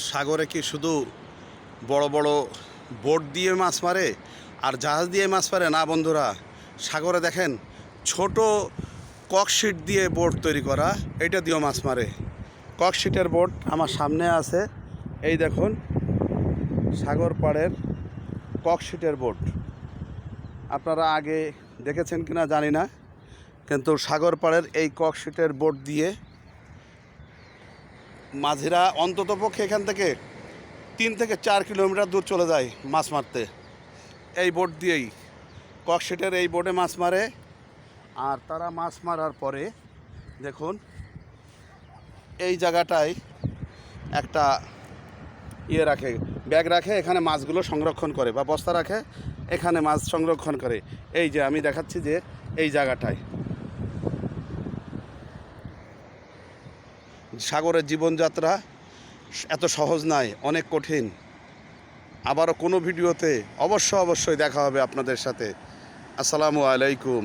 সাগরে কি শুধু বড় বড় বোট দিয়ে মাছ মারে আর জাহাজ দিয়ে মাছ মারে? না বন্ধুরা, সাগরে দেখেন ছোট ককশিট দিয়ে বোট তৈরি করা, এটা দিয়েও মাছ মারে। ককশিটের বোট আমার সামনে আছে, এই দেখুন সাগর পাড়ের ককশিটের বোট। আপনারা আগে দেখেছেন কিনা জানি না, কিন্তু সাগর পাড়ের এই ককশিটের বোট দিয়ে মাঝিরা অন্ততপক্ষে এখান থেকে 3 থেকে 4 কিলোমিটার দূর চলে যায় মাছ মারতে। এই বোট দিয়েই, ককশিটের এই বোটে মাছ মারে। আর তারা মাছ মারার পরে দেখুন এই জায়গাটায় একটা রাখে, ব্যাগ রাখে, এখানে মাছগুলো সংরক্ষণ করে, বা বস্তা রাখে, এখানে মাছ সংরক্ষণ করে। এই যে আমি দেখাচ্ছি যে এই জায়গাটায়। সাগরের জীবনযাত্রা এত সহজ নয়, অনেক কঠিন। আবারও কোনো ভিডিওতে অবশ্যই দেখা হবে আপনাদের সাথে। আসসালামু আলাইকুম।